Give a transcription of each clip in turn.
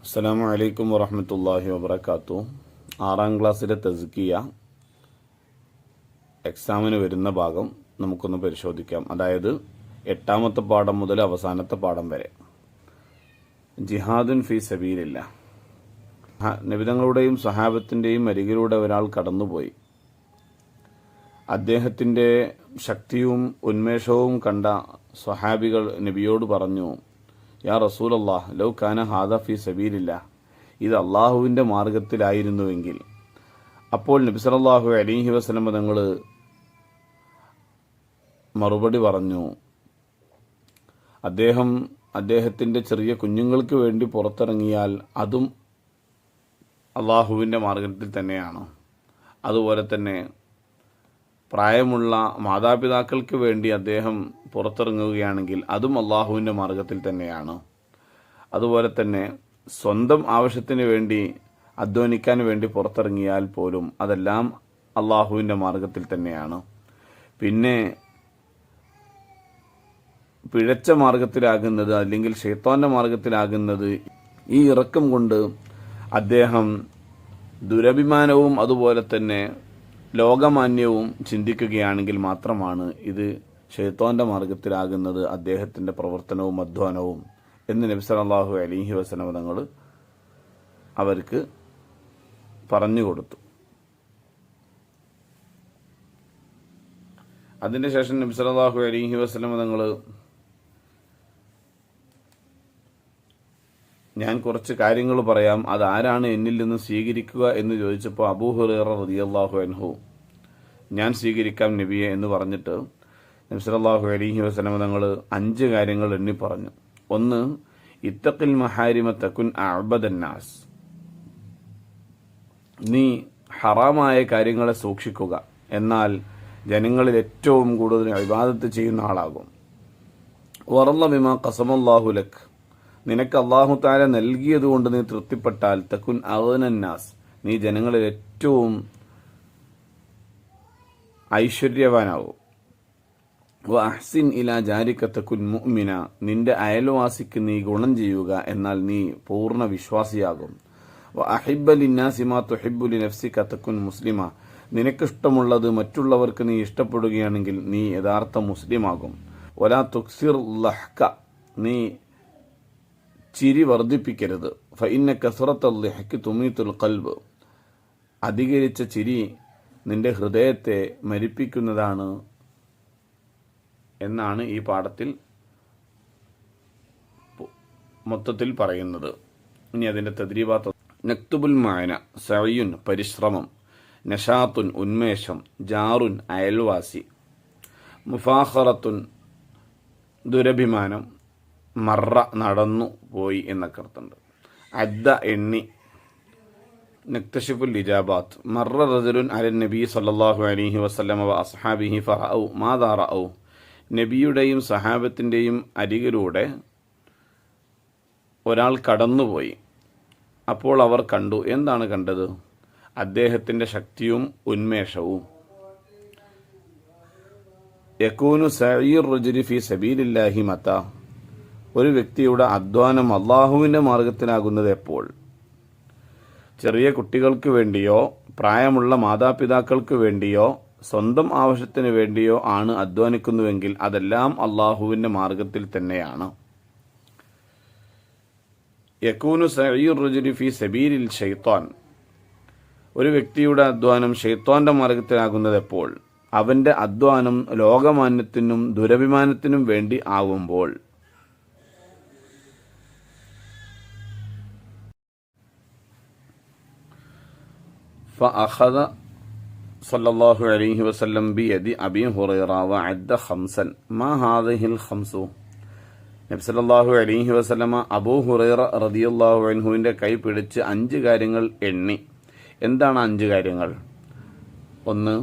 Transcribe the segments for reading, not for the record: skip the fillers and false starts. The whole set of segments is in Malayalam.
അസ്സലാമു അലൈക്കും വറഹ്മത്തുള്ളാഹി വബറകാതുഹു. 6ാം ക്ലാസ്സിലെ തസ്കിയ എക്സാമിന് വരുന്ന ഭാഗം നമുക്കൊന്ന് പരിശോധിക്കാം. അതായത് 8ാമത്തെ പാഠം മുതൽ അവസാനത്തെ പാഠം വരെ. ജിഹാദുൻ ഫീ സബീലില്ലാഹ്. നബിതങ്ങളുടെയും സഹാബത്തിൻ്റെയും അരികിലൂടെ ഒരാൾ കടന്നുപോയി. അദ്ദേഹത്തിൻ്റെ ശക്തിയും ഉന്മേഷവും കണ്ട സ്വഹാബികൾ നബിയോട് പറഞ്ഞു, യാ റസൂലല്ലാഹ്, ലൗ കാന ഹാദ ഫീ സബീലില്ലാഹ്, ഇത് അള്ളാഹുവിൻ്റെ മാർഗത്തിലായിരുന്നുവെങ്കിൽ. അപ്പോൾ നബി സല്ലല്ലാഹു അലൈഹി വസല്ലം തങ്ങൾ മറുപടി പറഞ്ഞു, അദ്ദേഹത്തിൻ്റെ ചെറിയ കുഞ്ഞുങ്ങൾക്ക് വേണ്ടി പുറത്തിറങ്ങിയാൽ അതും അള്ളാഹുവിൻ്റെ മാർഗത്തിൽ തന്നെയാണ്. അതുപോലെ തന്നെ പ്രായമുള്ള മാതാപിതാക്കൾക്ക് വേണ്ടി അദ്ദേഹം പുറത്തിറങ്ങുകയാണെങ്കിൽ അതും അള്ളാഹുവിൻ്റെ മാർഗത്തിൽ തന്നെയാണ്. അതുപോലെ തന്നെ സ്വന്തം ആവശ്യത്തിന് വേണ്ടി അധ്വാനിക്കാൻ വേണ്ടി പുറത്തിറങ്ങിയാൽ പോലും അതെല്ലാം അള്ളാഹുവിൻ്റെ മാർഗത്തിൽ തന്നെയാണ്. പിന്നെ പിഴച്ച മാർഗത്തിലാകുന്നത് അല്ലെങ്കിൽ ശൈത്താന്റെ മാർഗത്തിലാകുന്നത് ഈ ഇറക്കം കൊണ്ട് അദ്ദേഹം ദുരഭിമാനവും അതുപോലെ തന്നെ ലോകമാന്യവും ചിന്തിക്കുകയാണെങ്കിൽ മാത്രമാണ് ഇത് ശൈത്താന്റെ മാർഗത്തിലാകുന്നത്, അദ്ദേഹത്തിൻ്റെ പ്രവർത്തനവും അധ്വാനവും എന്ന് നബി സല്ലല്ലാഹു അലൈഹി വസല്ലം തങ്ങൾ അവർക്ക് പറഞ്ഞു കൊടുത്തു. അതിൻ്റെ ശേഷം നബി സല്ലല്ലാഹു അലൈഹി വസല്ലം തങ്ങൾ ഞാൻ കുറച്ച് കാര്യങ്ങൾ പറയാം, അതാരാണ് എന്നിൽ നിന്ന് സ്വീകരിക്കുക എന്ന് ചോദിച്ചപ്പോൾ അബൂ ഹുറൈറ റളിയല്ലാഹു അൻഹു ഞാൻ സ്വീകരിക്കാം നബിയെ എന്ന് പറഞ്ഞിട്ട് നബി സല്ലല്ലാഹു അലൈഹി വസല്ലം തങ്ങൾ 5 കാര്യങ്ങൾ എണ്ണി പറഞ്ഞു. 1, ഇത്തഖിൽ മഹാരിമ തകുൻ അഅബദന്നാസ്, നീ ഹറാമായ കാര്യങ്ങളെ സൂക്ഷിക്കുക, എന്നാൽ ജനങ്ങളിൽ ഏറ്റവും കൂടുതൽ ഇബാദത്ത് ചെയ്യുന്ന ആളാകും. വറല്ല ബിമാ ഖസമല്ലാഹു ലക്, നിനക്ക് അല്ലാഹു തആല നൽകിയതുകൊണ്ട് നീ തൃപ്തിപ്പെട്ടാൽ തകുൻ അഗ്നന്നാസ്, നീ ജനങ്ങളിൽ ഏറ്റവും ഐശ്വര്യവാനാവും. വ അഹ്സിൻ ഇലാ ജാരിക തകുൻ മുഅ്മിന, നിന്റെ അയൽവാസിക്ക് നീ ഗുണം ചെയ്യുക, എന്നാൽ നീ പൂർണ്ണ വിശ്വാസിയാകും. വ അഹിബ്ബ ലിന്നാസി മാ തുഹിബ്ബു ലിനഫ്സിക തകുൻ മുസ്ലിമ, നിനക്കിഷ്ടമുള്ളത് മറ്റുള്ളവർക്ക് നീ ഇഷ്ടപ്പെടുകയാണെങ്കിൽ നീ യഥാർത്ഥ മുസ്ലിമാകും. വലാ തുക്സിർ ലഹ്ക, നീ ചിരി വർദ്ധിപ്പിക്കരുത്. ഫഇന്ന കസ്റത്തൽ ളിഹ്കി തുമീത്തുൽ ഖൽബ്, അധികരിച്ച ചിരി നിന്റെ ഹൃദയത്തെ മരിപ്പിക്കുന്നതാണ് എന്നാണ് ഈ പാഠത്തിൽ മൊത്തത്തിൽ പറയുന്നത്. ഇനി അതിൻ്റെ തദ്രീബാത്ത്. നക്തുബുൽ മഅന, സഅയുൻ പരിശ്രമം, നഷാത്തുൻ ഉന്മേഷം, ജാറുൻ അയൽവാസി, മുഫാഖറത്തുൻ ദുരഭിമാനം, മറ നടന്നു പോയി എന്നൊക്കെ അർത്ഥമുണ്ട്. അദ്ദ എണ്ണി, നക്തഷിഫുൽ ഇജാബാത്ത്, മറ റജുലുൻ അലൻ നബി സല്ലല്ലാഹു അലൈഹി വസല്ലം വ അസ്ഹാബിഹി ഫറഔ മാദാ റഔ, നബിയുടെയും സഹാബത്തിൻ്റെയും അരികിലൂടെ ഒരാൾ കടന്നുപോയി. അപ്പോൾ അവർ കണ്ടു. എന്താണ് കണ്ടത്? അദ്ദേഹത്തിൻ്റെ ശക്തിയും ഉന്മേഷവും. യകൂനു സഈർ റജുലി ഫീ സബീലില്ലാഹി മതാ, ഒരു വ്യക്തിയുടെ അധ്വാനം അള്ളാഹുവിൻ്റെ മാർഗത്തിലാകുന്നത് എപ്പോൾ? ചെറിയ കുട്ടികൾക്ക് വേണ്ടിയോ പ്രായമുള്ള മാതാപിതാക്കൾക്ക് വേണ്ടിയോ സ്വന്തം ആവശ്യത്തിന് വേണ്ടിയോ ആണ് അധ്വാനിക്കുന്നുവെങ്കിൽ അതെല്ലാം അള്ളാഹുവിൻ്റെ മാർഗത്തിൽ തന്നെയാണ്. യകൂനു സഈർ റജുലി ഫീ സബീലിൽ ശൈത്താൻ, ഒരു വ്യക്തിയുടെ അധ്വാനം ശൈത്താന്റെ മാർഗത്തിലാകുന്നത് എപ്പോൾ? അവൻ്റെ അധ്വാനം ലോകമാന്യത്തിനും ദുരഭിമാനത്തിനും വേണ്ടി ആകുമ്പോൾ. فأخذ صلى الله عليه وسلم بيد أبي هريرة وعد 5. ما هذه الخمس? നബി സല്ലല്ലാഹു അലൈഹി വസല്ലമ അബൂ ഹുറൈറ റളിയല്ലാഹു അൻഹുവിൻ്റെ കൈ പിടിച്ച് 5 കാര്യങ്ങൾ എണ്ണി. എന്താണ് 5 കാര്യങ്ങൾ? 1,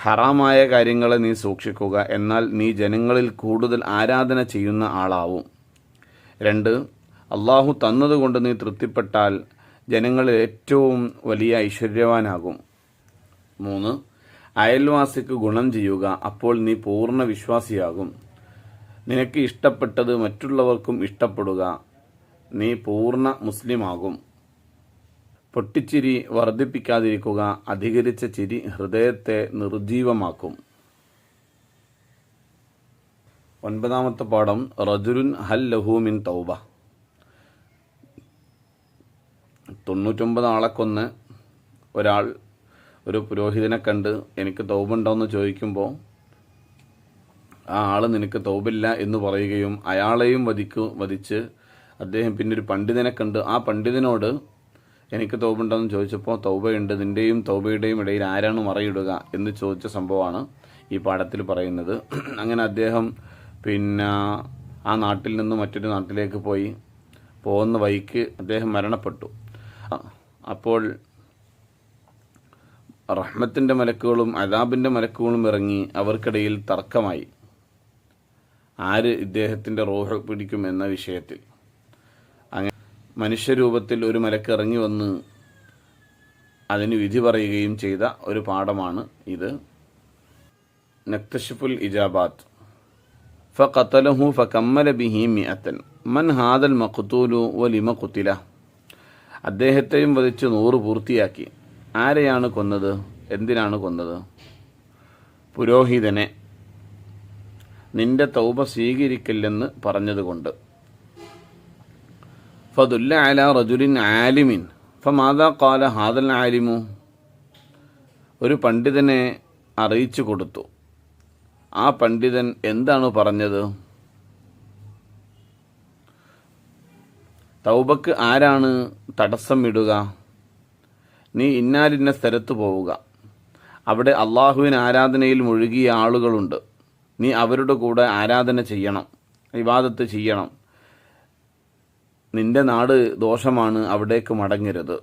ഹറാമായ കാര്യങ്ങളെ നീ സൂക്ഷിക്കുക, എന്നാൽ നീ ജനങ്ങളിൽ കൂടുതൽ ആരാധന ചെയ്യുന്ന ആളാവും. 2, അള്ളാഹു തന്നതുകൊണ്ട് നീ തൃപ്തിപ്പെട്ടാൽ ജനങ്ങളിൽ ഏറ്റവും വലിയ ഐശ്വര്യവാനാകും. 3, അയൽവാസിക്ക് ഗുണം ചെയ്യുക, അപ്പോൾ നീ പൂർണ്ണ വിശ്വാസിയാകും. നിനക്ക് ഇഷ്ടപ്പെട്ടത് മറ്റുള്ളവർക്കും ഇഷ്ടപ്പെടുക, നീ പൂർണ്ണ മുസ്ലിമാകും. പൊട്ടിച്ചിരി വർദ്ധിപ്പിക്കാതിരിക്കുക, അധികരിച്ച ചിരി ഹൃദയത്തെ നിർജീവമാക്കും. 9-ാമത്തെ പാഠം റജുലുൻ ഹൽ ലഹു മിൻ തൗബ. 99 ആളെ കൊന്ന് ഒരാൾ ഒരു പുരോഹിതനെ കണ്ട് എനിക്ക് തൗബ ഉണ്ടോയെന്ന് ചോദിക്കുമ്പോൾ ആ ആൾ നിനക്ക് തൗബില്ല എന്ന് പറയുകയും അയാളെയും വധിച്ച് അദ്ദേഹം പിന്നെ ഒരു പണ്ഡിതനെ കണ്ട് ആ പണ്ഡിതനോട് എനിക്ക് തൗബ ഉണ്ടോയെന്ന് ചോദിച്ചപ്പോൾ തൗബയുണ്ട്, നിൻ്റെയും തൗബയുടെയും ഇടയിൽ ആരാണ് മറയിടുക എന്ന് ചോദിച്ച സംഭവമാണ് ഈ പാഠത്തിൽ പറയുന്നത്. അങ്ങനെ അദ്ദേഹം പിന്നെ ആ നാട്ടിൽ നിന്ന് മറ്റൊരു നാട്ടിലേക്ക് പോകുന്ന വഴിക്ക് അദ്ദേഹം മരണപ്പെട്ടു. അപ്പോൾ റഹ്മത്തിൻ്റെ മലക്കുകളും അദാബിൻ്റെ മലക്കുകളും ഇറങ്ങി അവർക്കിടയിൽ തർക്കമായി ആര് ഇദ്ദേഹത്തിൻ്റെ റൂഹ് പിടിക്കും എന്ന വിഷയത്തിൽ. അങ്ങനെ മനുഷ്യരൂപത്തിൽ ഒരു മലക്ക് ഇറങ്ങി വന്ന് അതിന് വിധി പറയുകയും ചെയ്ത ഒരു പാഠമാണ് ഇത്. നക്തഷിഫുൽ ഇജാബാത്ത്. ഫഖതലഹു ഫകമ്മല ബിഹി മിഅത്തൻ മൻ ഹാദൽ മഖ്തൂലു വലിമ ഖുതില. അദ്ദേഹത്തെയും വധിച്ച് 100 പൂർത്തിയാക്കി. ആരെയാണ് കൊന്നത്? എന്തിനാണ് കൊന്നത്? പുരോഹിതനെ നിന്റെ തൗബ സ്വീകരിക്കില്ലെന്ന് പറഞ്ഞതുകൊണ്ട്. ഫദുല്ല അലാ റജുലിൻ ആലിമിൻ ഫമാദാ ഖാല ഹാദൽ ആലിമു. ഒരു പണ്ഡിതനെ അറിയിച്ചു കൊടുത്തു. ആ പണ്ഡിതൻ എന്താണ് പറഞ്ഞത്? തൗബക്ക് ആരാണ് തടസ്സം ഇടുക? നീ ഇന്നാലിന്ന സ്ഥലത്ത് പോവുക, അവിടെ അള്ളാഹുവിന് ആരാധനയിൽ മുഴുകിയ ആളുകളുണ്ട്, നീ അവരുടെ കൂടെ ആരാധന ചെയ്യണം, ഇബാദത്ത് ചെയ്യണം. നിന്റെ നാട് ദോഷമാണ്, അവിടേക്ക് മടങ്ങരുത്.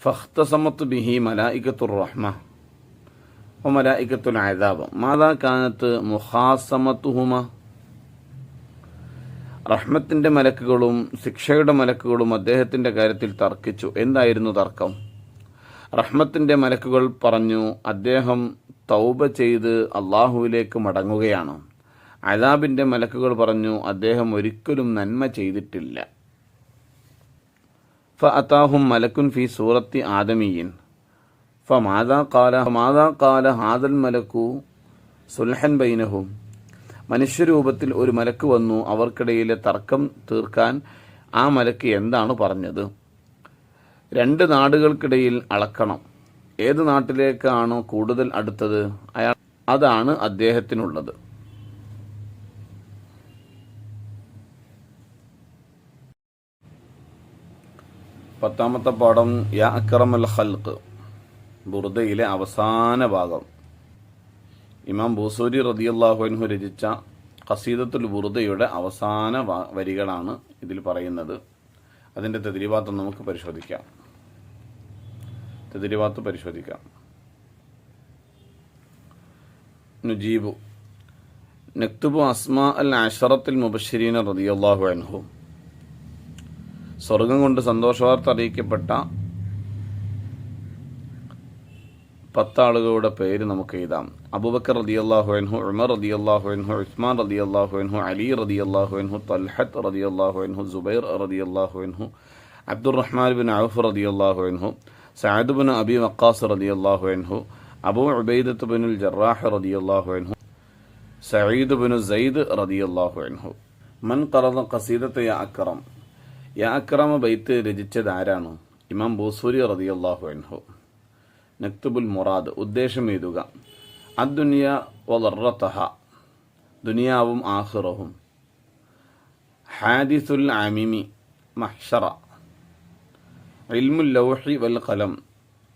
ഫഖ്തസമത്ത് ബിഹി മലായികത്തുർ റഹ്മ വ മലായികത്തുൽ അദാബ് മാദാ കാനത്ത് മുഖാസമത്തുഹുമ. റഹ്മത്തിൻ്റെ മലക്കുകളും ശിക്ഷയുടെ മലക്കുകളും അദ്ദേഹത്തിൻ്റെ കാര്യത്തിൽ തർക്കിച്ചു. എന്തായിരുന്നു തർക്കം? റഹ്മത്തിൻ്റെ മലക്കുകൾ പറഞ്ഞു അദ്ദേഹം തൗബ ചെയ്ത് അള്ളാഹുവിലേക്ക് മടങ്ങുകയാണ്. അദാബിൻ്റെ മലക്കുകൾ പറഞ്ഞു അദ്ദേഹം ഒരിക്കലും നന്മ ചെയ്തിട്ടില്ല. ഫഅതാഹും മലക്കുൻ ഫി സൂറത്തി ആദമിയിൻ ഫമാദാ ഖാല ഹാദൽ മലക്കു സുൽഹൻ ബൈനഹും. മനുഷ്യരൂപത്തിൽ ഒരു മലക്ക് വന്നു. അവർക്കിടയിലെ തർക്കം തീർക്കാൻ ആ മലക്ക് എന്താണ് പറഞ്ഞത്? 2 നാടുകൾക്കിടയിൽ അളക്കണം. ഏത് നാട്ടിലേക്കാണോ കൂടുതൽ അടുത്തത് അതാണ് അദ്ദേഹത്തിനുള്ളത്. പത്താമത്തെ പാഠം യാ അക്രമൽ ഖൽഖ്. ബുർദയിലെ അവസാന ഭാഗം. ഇമാം ബൂസൂരി റളിയല്ലാഹു അൻഹു രചിച്ച ഖസീദത്തുൽ ബുർദയുടെ അവസാന വരികളാണ് ഇതിൽ പറയുന്നത്. അതിൻ്റെ തദ്രീബാത്ത് നമുക്ക് പരിശോധിക്കാം. നുജീബു നക്തുബു അസ്മാ അൽ അശറത്തുൽ മുബശ്ശിരീന റളിയല്ലാഹു അൻഹു. സ്വർഗം കൊണ്ട് സന്തോഷവാർത്ത അറിയിക്കപ്പെട്ട 10 ആളുകളുടെ പേര് നമുക്ക് എഴുതാം. അബൂബക്കർ റളിയല്ലാഹു അൻഹു, ഉമർ റളിയല്ലാഹു അൻഹു, ഉസ്മാൻ റളിയല്ലാഹു അൻഹു, അലി റളിയല്ലാഹു അൻഹു, തൽഹത്ത് റളിയല്ലാഹു അൻഹു, സുബൈർ റളിയല്ലാഹു അൻഹു, അബ്ദുറഹ്മാൻ ബിൻ ഔഫ് റളിയല്ലാഹു അൻഹു, സഅദ് ബിൻ അബി വഖാസ് റളിയല്ലാഹു അൻഹു, അബൂ ഉബൈദത്ത് ബിനുൽ ജറാഹ് റളിയല്ലാഹു അൻഹു, സഈദ് ബിൻ സൈദ് റളിയല്ലാഹു അൻഹു. മൻ ഖറദ ഖസീദത യാ അക്രം. യാ അക്രമ ബൈത്ത് രചിച്ചത് ആരാണ്? ഇമാം ബൂസൂരി റളിയല്ലാഹു അൻഹു. നക്തുബുൽ മുറാദ് ഉദ്ദേശം എഴുതുക. അദ്ദുനിയ വദറതഹ ദുനിയാവും ആഖിറഹും. ഹാദിസുൽ ആമിമി മഹ്ശറ. ഇൽമുൽ ലൗഹി വൽ ഖലം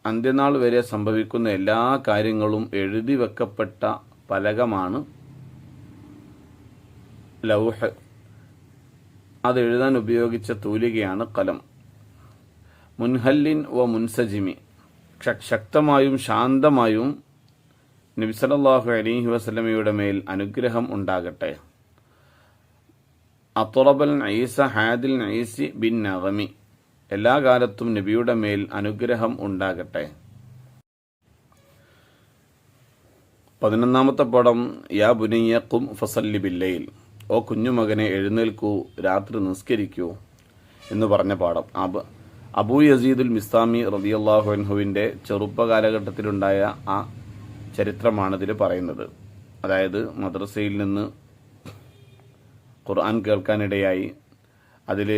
അന്ത്യനാൾ വരെ സംഭവിക്കുന്ന എല്ലാ കാര്യങ്ങളും എഴുതി വെക്കപ്പെട്ട പലകമാണ് ലൗഹ്. അത് എഴുതാൻ ഉപയോഗിച്ച തൂലികയാണ് കലം. മുൻഹല്ലിൻ വ മുൻസജിമി. ശക്തമായും ശാന്തമായും നബി സല്ലല്ലാഹു അലൈഹി വസല്ലമയുടെ മേൽ അനുഗ്രഹം ഉണ്ടാകട്ടെ. അത്റബൽ ഈസ ഹാദിൽ ഈസി ബിൻ നഗമി. എല്ലാ കാലത്തും നബിയുടെ മേൽ അനുഗ്രഹം ഉണ്ടാകട്ടെ. 11-ാമത്തെ പടം യാ ബുനയ്യ ഖും ഫസല്ലി ബില്ലൈൽ. ഓ കുഞ്ഞുമകനെ എഴുന്നേൽക്കൂ, രാത്രി നിസ്കരിക്കൂ എന്ന് പറഞ്ഞ പാഠം. അബൂ യസീദുൽ മിസ്താമി റളിയല്ലാഹു അൻഹുവിൻ്റെ ചെറുപ്പ കാലഘട്ടത്തിലുണ്ടായ ആ ചരിത്രമാണ് ഇതിൽ പറയുന്നത്. അതായത് മദ്രസയിൽ നിന്ന് ഖുർആൻ കേൾക്കാനിടയായി. അതിൽ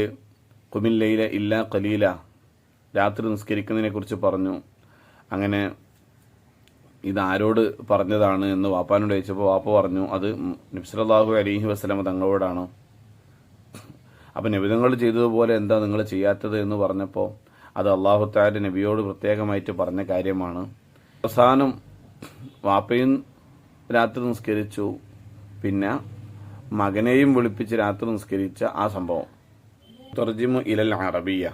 ഖുമിൽ ലൈല ഇല്ല ഖലീല, രാത്രി നിസ്കരിക്കുന്നതിനെക്കുറിച്ച് പറഞ്ഞു. അങ്ങനെ ഇതാരോട് പറഞ്ഞതാണ് എന്ന് വാപ്പാനോട് ചോദിച്ചപ്പോൾ വാപ്പ പറഞ്ഞു അത് നബി സല്ലല്ലാഹു അലൈഹി വസല്ലം തങ്ങളോടാണ്. അപ്പം നബി തങ്ങൾ ചെയ്തതുപോലെ എന്താ നിങ്ങൾ ചെയ്യാത്തത് എന്ന് പറഞ്ഞപ്പോൾ അത് അല്ലാഹു തആല നബിയോട് പ്രത്യേകമായിട്ട് പറഞ്ഞ കാര്യമാണ്. അവസാനം വാപ്പയും രാത്രി നിസ്കരിച്ചു, പിന്നെ മകനെയും വിളിപ്പിച്ച് രാത്രി നിസ്കരിച്ച ആ സംഭവം. തർജിമു ഇലൽ അറബിയ,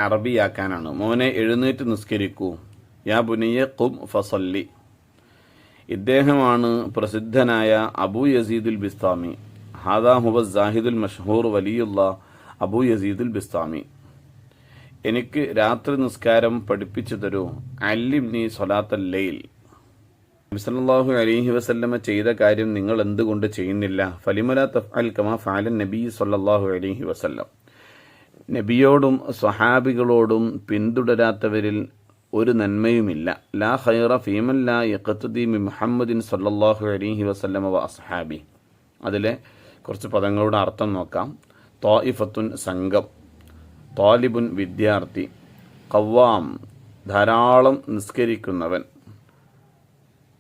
അറബിയാക്കാനാണ്. മോനെ എഴുന്നേറ്റ് നിസ്കരിക്കൂ. യാ ബുനിയ ഖും ഫസല്ലി. ഇദ്ദേഹമാണ് പ്രസിദ്ധനായ അബൂ യസീദുൽ ബിസ്താമി. ഹാദാ ഹുവ സാഹിദുൽ മഷ്ഹൂർ വലിയുള്ള അബൂ യസീദുൽ ബിസ്താമി. എനിക്ക് രാത്രി നിസ്കാരം പഠിപ്പിച്ചു തരൂ. അല്ലിംനി സ്വലാത്തൽ ലൈൽ. നബി സല്ലല്ലാഹു അലൈഹി വസല്ലമ ചെയ്ത കാര്യം നിങ്ങൾ എന്തുകൊണ്ട് ചെയ്യുന്നില്ല? ഫലിമല തഫ്അൽ കമാ ഫഅല നബി സല്ലല്ലാഹു അലൈഹി വസല്ലം. നബിയോടും സ്വഹാബികളോടും പിന്തുടരാത്തവരിൽ ഒരു നന്മയുമില്ല. ലാ ഖൈറ ഫീമൻ ലാ യഖ്തദി ബി മുഹമ്മദിൻ സല്ലല്ലാഹു അലൈഹി വസല്ലമ വ അസ്ഹാബി. അതിലെ കുറച്ച് പദങ്ങളുടെ അർത്ഥം നോക്കാം. ത്വായിഫത്തുൻ സംഘം, ത്വാലിബുൻ വിദ്യാർത്ഥി, ഖവ്വാം ധാരാളം നിസ്കരിക്കുന്നവൻ,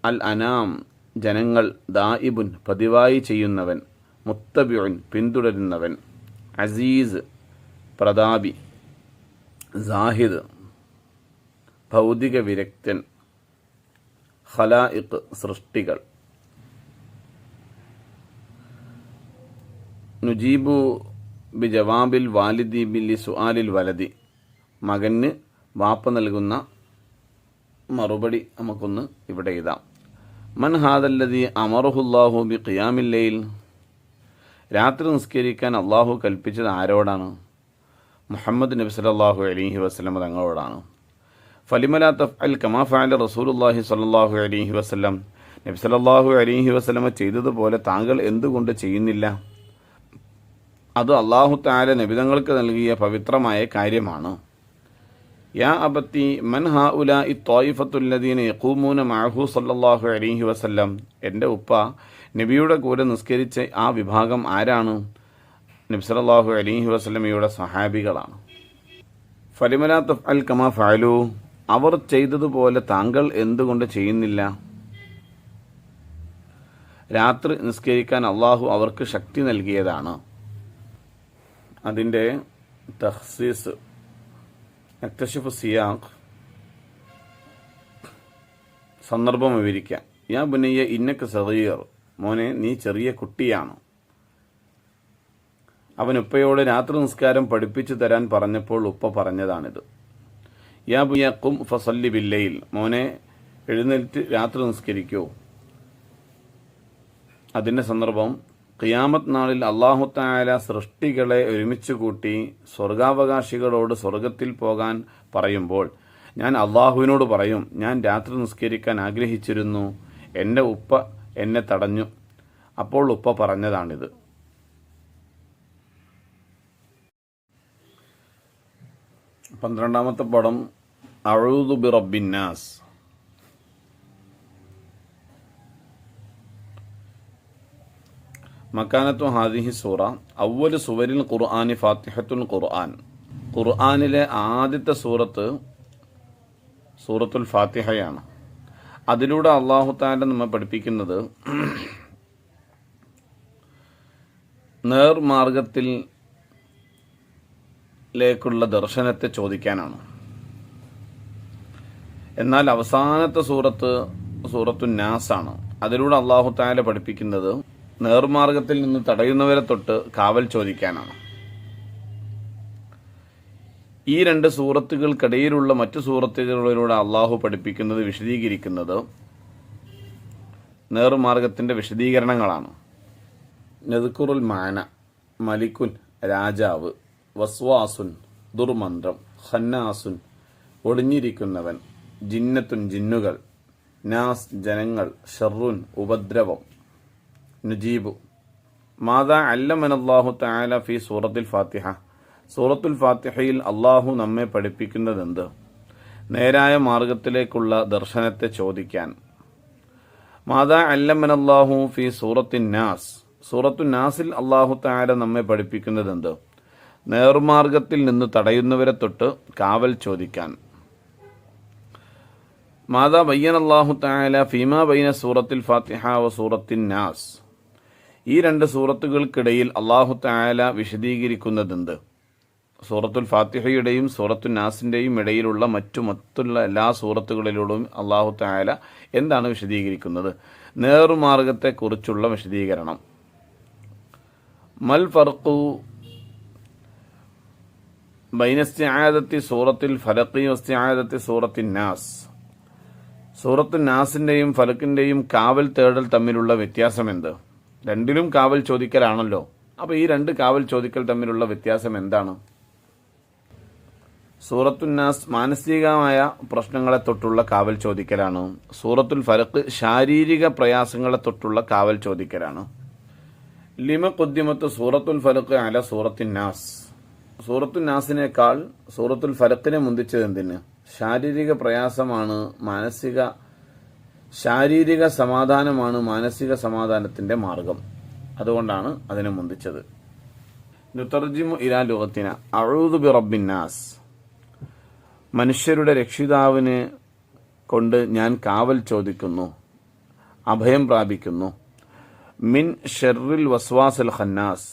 അൽ അനാം ജനങ്ങൾ, ദായിബുൻ പതിവായി ചെയ്യുന്നവൻ, മുത്തബിഉൻ പിന്തുടരുന്നവൻ, അസീസ് പ്രതാപി, സാഹിദ് ഭൗതിക വിരക്തൻ, ഖലായിഖ് സൃഷ്ടികൾ. നുജീബു ബി ജവാബിൽ വാലിദി ബില്ലി സുആലിൽ വലതി. മകന് വാപ്പ നൽകുന്ന മറുപടി നമുക്കൊന്ന് ഇവിടെ എഴുതാം. മൻ ഹാദല്ലദി അമറഹുല്ലാഹു ബി ഖിയാമിൽ ലൈൽ. രാത്രി നിസ്കരിക്കാൻ അള്ളാഹു കൽപ്പിച്ചത് ആരോടാണ്? മുഹമ്മദ് നബി സല്ലല്ലാഹു അലൈഹി വസല്ലം തങ്ങളോടാണ്. ഫലിമല തഫ്അൽ കമാ ഫഅല റസൂലുള്ളാഹി സ്വല്ലല്ലാഹു അലൈഹി വസല്ലം. നബി സല്ലല്ലാഹു അലൈഹി വസല്ലം ചെയ്തതുപോലെ താങ്കൾ എന്തുകൊണ്ട് ചെയ്യുന്നില്ല? അത് അല്ലാഹു തആല നബിതങ്ങൾക്ക് നൽകിയ പവിത്രമായ കാര്യമാണ്. യാ അബത്തി മൻ ഹൗലാഇ ത്വായിഫത്തുല്ലദീന യഖൂമൂന മഅഹു സല്ലല്ലാഹു അലൈഹി വസല്ലം. എൻ്റെ ഉപ്പ നബിയുടെ കൂടെ നിസ്കരിച്ച ആ വിഭാഗം ആരാണ്? നബി സല്ലല്ലാഹു അലൈഹി വസല്ലമയുടെ സ്വഹാബികളാണ്. ഫലിമല തഫ്അൽ കമാ ഫഅലു. അവർ ചെയ്തതുപോലെ താങ്കൾ എന്തുകൊണ്ട് ചെയ്യുന്നില്ല? രാത്രി നിസ്കരിക്കാൻ അള്ളാഹു അവർക്ക് ശക്തി നൽകിയതാണ്. അതിൻ്റെ തഖ്സീസ് നക്തശിഫു സിയാഖ്, സന്ദർഭം വിവരിക്കാം. യാ ബുനയ്യ ഇന്നക സഗീർ. മോനെ നീ ചെറിയ കുട്ടിയാണ്. അവൻ ഉപ്പയോട് രാത്രി നിസ്കാരം പഠിപ്പിച്ചു തരാൻ പറഞ്ഞപ്പോൾ ഉപ്പ പറഞ്ഞതാണിത്. യാ ബുനിയ ഖും ഫസല്ലി ബില്ലൈൽ. മോനെ എഴുന്നേറ്റ് രാത്രി നിസ്കരിക്കൂ. അതിൻ്റെ സന്ദർഭം ഖിയാമത്ത് നാളിൽ അല്ലാഹു തആല സൃഷ്ടികളെ ഒരുമിച്ച് കൂട്ടി സ്വർഗാവകാശികളോട് സ്വർഗത്തിൽ പോകാൻ പറയുമ്പോൾ ഞാൻ അള്ളാഹുവിനോട് പറയും, ഞാൻ രാത്രി നിസ്കരിക്കാൻ ആഗ്രഹിച്ചിരുന്നു, എൻ്റെ ഉപ്പ എന്നെ തടഞ്ഞു. അപ്പോൾ ഉപ്പ പറഞ്ഞതാണിത്. പന്ത്രണ്ടാമത്തെ പടം അഊദു ബി റബ്ബിന്നാസ്. മക്കാനത്തു ഹാദിഹി സൂറ അവ്വലു സുവരിൽ ഖുർആനി ഫാത്തിഹത്തുൽ ഖുർആൻ. ഖുർആനിലെ ആദ്യത്തെ സൂറത്ത് സൂറത്തുൽ ഫാത്തിഹയാണ്. അതിലൂടെ അല്ലാഹു തആല നമ്മെ പഠിപ്പിക്കുന്നത് നേർമാർഗത്തിലേക്കുള്ള ദർശനത്തെ ചോദിക്കാനാണ്. എന്നാൽ അവസാനത്തെ സൂറത്തു നാസാണ്. അതിലൂടെ അല്ലാഹു തആല പഠിപ്പിക്കുന്നത് നേർമാർഗത്തിൽ നിന്ന് തടയുന്നവരെ തൊട്ട് കാവൽ ചോദിക്കാനാണ്. ഈ രണ്ട് സൂറത്തുകൾക്കിടയിലുള്ള മറ്റു സൂറത്തുകളിലൂടെ അള്ളാഹു പഠിപ്പിക്കുന്നത്, വിശദീകരിക്കുന്നത് നേർമാർഗത്തിൻ്റെ വിശദീകരണങ്ങളാണ്. നദ്കുറുൽ മാന, മലിക്കുൻ രാജാവ്, വസ്വാസുൻ ദുർമന്ത്രം, ഖന്നാസുൻ ഒളിഞ്ഞിരിക്കുന്നവൻ, ജിന്നത്തുൻ ജിന്നുകൾ, നാസ് ജനങ്ങൾ, ഷർറുൻ ഉപദ്രവം, നുജീബു മാതാ അല്ലമനല്ലാഹു തആല ഫി സൂറത്തുൽ ഫാത്തിഹ. സൂറത്തുൽ ഫാത്തിഹയിൽ അള്ളാഹു നമ്മെ പഠിപ്പിക്കുന്നതെന്ത്? നേരായ മാർഗത്തിലേക്കുള്ള ദർശനത്തെ ചോദിക്കാൻ. മാതാ അല്ലമനല്ലാഹു ഫി സൂറത്തിൻ നാസ്. സൂറത്തുൻ നാസിൽ അള്ളാഹു തആല നമ്മെ പഠിപ്പിക്കുന്നതെന്ത്? നേർമാർഗത്തിൽ നിന്ന് തടയുന്നവരെ തൊട്ട് കാവൽ ചോദിക്കാൻ. മാതാ ബയ്യനല്ലാഹു തആല ഫീമാ ബൈന സൂറത്തുൽ ഫാത്തിഹ വ സൂറത്തിൻ നാസ്. ഈ രണ്ട് സൂറത്തുകൾക്കിടയിൽ അള്ളാഹു തആല വിശദീകരിക്കുന്നതെന്ത്? സൂറത്തുൽ ഫാത്തിഹയുടെയും സൂറത്തുൽ നാസിൻ്റെയും ഇടയിലുള്ള മറ്റുള്ള എല്ലാ സൂറത്തുകളിലൂടെയും അള്ളാഹു തആല എന്താണ് വിശദീകരിക്കുന്നത്? നേർമാർഗത്തെക്കുറിച്ചുള്ള വിശദീകരണം. മൽ ഫർഖു ബൈന ഇസ്തിആദത്തി സൂറത്തുൽ ഫലഖി വ ഇസ്തിആദത്തി സൂറത്തിൻ നാസ്. സൂറത്തുൽ നാസിൻ്റെയും ഫലക്കിൻ്റെയും കാവൽ തേടൽ തമ്മിലുള്ള വ്യത്യാസം എന്ത്? രണ്ടിലും കാവൽ ചോദിക്കലാണല്ലോ. അപ്പോൾ ഈ രണ്ട് കാവൽ ചോദിക്കൽ തമ്മിലുള്ള വ്യത്യാസം എന്താണ്? സൂറത്തുൽ നാസ് മാനസികമായ പ്രശ്നങ്ങളെ തൊട്ടുള്ള കാവൽ ചോദിക്കലാണ്. സൂറത്തുൽ ഫലഖ് ശാരീരിക പ്രയാസങ്ങളെ തൊട്ടുള്ള കാവൽ ചോദിക്കലാണ്. ലിമ ഖുദ്ദിമത്ത് സൂറത്തുൽ ഫലഖ് അല സൂറത്തിൻ നാസ്. സൂറത്തുൽ നാസിനേക്കാൾ സൂറത്തുൽ ഫലഖിനെ മുന്തിച്ചത് എന്തിന്? ശാരീരിക പ്രയാസമാണ് ശാരീരിക സമാധാനമാണ് മാനസിക സമാധാനത്തിന്റെ മാർഗം. അതുകൊണ്ടാണ് അതിനെ മുന്തിച്ചത്. നുതർജിമു ഇലാ ലുഗത്തിന അഊദു ബി റബ്ബിൻ നാസ്. മനുഷ്യരുടെ രക്ഷിതാവിനെ കൊണ്ട് ഞാൻ കാവൽ ചോദിക്കുന്നു, അഭയം പ്രാപിക്കുന്നു. മിൻ ഷർറിൽ വസ്വാസിൽ ഖന്നാസ്.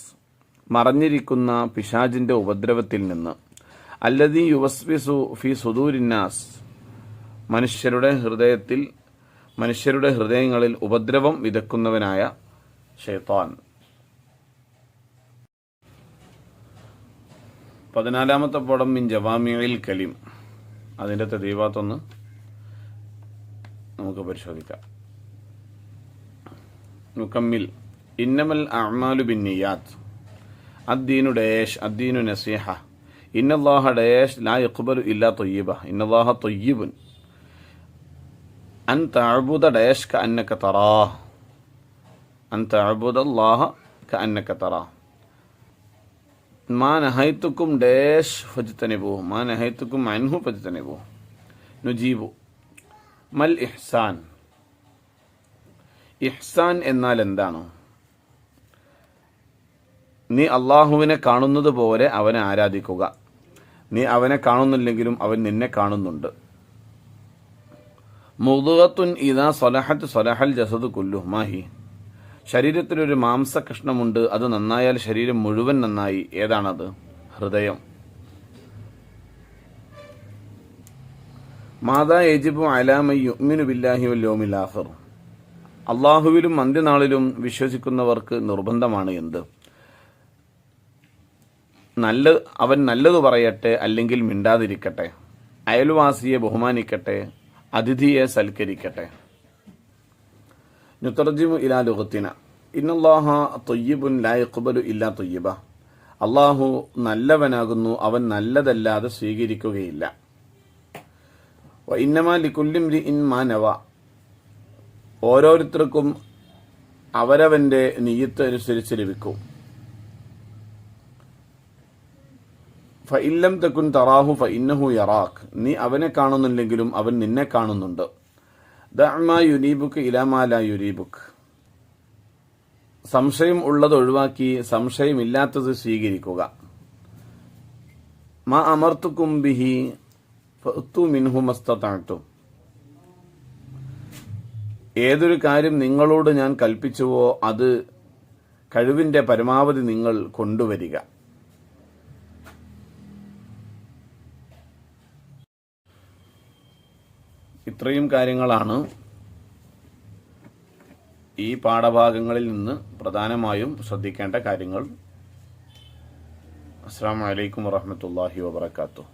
മറഞ്ഞിരിക്കുന്ന പിശാചിന്റെ ഉപദ്രവത്തിൽ നിന്ന്. അല്ലദീ യുവസ്വിസു ഫി സുദൂരിന്നാസ്. മനുഷ്യരുടെ ഹൃദയങ്ങളിൽ ഉപദ്രവം വിതക്കുന്നവനായ ശൈത്താൻ. 14-ാമത്തെ പടം മിൻ ജവാമിഉൽ കലിം. അതിന്റെ തദീവാത്തൊന്ന് നമുക്ക് പരിശോധിക്കാം. മുകമ്മിൽ ഇന്നമൽ അഅ്മാലു ബിന്നിയാത്ത്. അദ്ദീനു ഡേഷ് അദ്ദീനു നസീഹ. ഇന്നല്ലാഹ ഡേഷ് ലാ യഖ്ബലു ഇല്ലാ ത്വയ്യിബ. ഇന്നല്ലാഹ ത്വയ്യിബുൻ. അൻ തഅബുദ ഡേഷ് കഅന്നക തറാഹ്. അൻ തഅബുദല്ലാഹ കഅന്നക തറാഹ്. മാ നഹൈതുക്കും ഡേഷ് ഫജ്തനിബു. മാ നഹൈതുക്കും അൻഹു ഫജ്തനിബു. നുജീബു മൽ ഇഹ്സാൻ. ഇഹ്സാൻ എന്നാൽ എന്താണ്? നീ അള്ളാഹുവിനെ കാണുന്നത് പോലെ അവനെ ആരാധിക്കുക. നീ അവനെ കാണുന്നില്ലെങ്കിലും അവൻ നിന്നെ കാണുന്നുണ്ട്. മുദ്ഗത്തുൻ ഇദാ സലഹത്ത് സലഹൽ ജസദു കുല്ലു. മാഹി. ശരീരത്തിലൊരു മാംസകഷ്ണമുണ്ട്, അത് നന്നായാൽ ശരീരം മുഴുവൻ നന്നായി. ഏതാണത്? ഹൃദയം. മാതാ യജിബു അലാ മൻ യുഅ്മിനു ബില്ലാഹി വൽ യൗമിൽ ആഖിർ. അള്ളാഹുവിലും അന്ത്യനാളിലും വിശ്വസിക്കുന്നവർക്ക് നിർബന്ധമാണ് എന്ത്? അവൻ നല്ലത് പറയട്ടെ, അല്ലെങ്കിൽ മിണ്ടാതിരിക്കട്ടെ. അയൽവാസിയെ ബഹുമാനിക്കട്ടെ, അതിഥിയെ സൽക്കരിക്കട്ടെ. നുതർജിമു ഇലാ ലുഗത്തിന ഇന്നല്ലാഹ ത്വയ്യിബുൻ ലാ യഖ്ബലു ഇല്ലാ ത്വയ്യിബ. അള്ളാഹു നല്ലവനാകുന്നു, അവൻ നല്ലതല്ലാതെ സ്വീകരിക്കുകയില്ല. വ ഇന്നമാ ലികുല്ലി ഇംരിഇൻ മാ നവ. ഓരോരുത്തർക്കും അവരവന്റെ നിയ്യത്ത് അനുസരിച്ച് ലഭിക്കും. ഫഇല്ലം തകുൻ തറാഹു ഫഇന്നഹു യറാക്. നീ അവനെ കാണുന്നില്ലെങ്കിലും അവൻ നിന്നെ കാണുന്നുണ്ട്. ദഅ്മാ യുരീബുക ഇലാ മാ ലാ യുരീബുക. സംശയം ഉള്ളത് ഒഴിവാക്കി സംശയമില്ലാത്തത് സ്വീകരിക്കുക. മാ അമർത്തുകും ബിഹി ഫഅ്തു മിൻഹു മസ്തതഅ്തും. ഏതൊരു കാര്യം നിങ്ങളോട് ഞാൻ കൽപ്പിച്ചുവോ അത് കഴിവിന്റെ പരമാവധി നിങ്ങൾ കൊണ്ടുവരിക. ഇത്രയും കാര്യങ്ങളാണ് ഈ പാഠഭാഗങ്ങളിൽ നിന്ന് പ്രധാനമായും ശ്രദ്ധിക്കേണ്ട കാര്യങ്ങൾ. അസ്സലാമു അലൈക്കും വറഹ്മത്തുള്ളാഹി വബറകാതുഹു.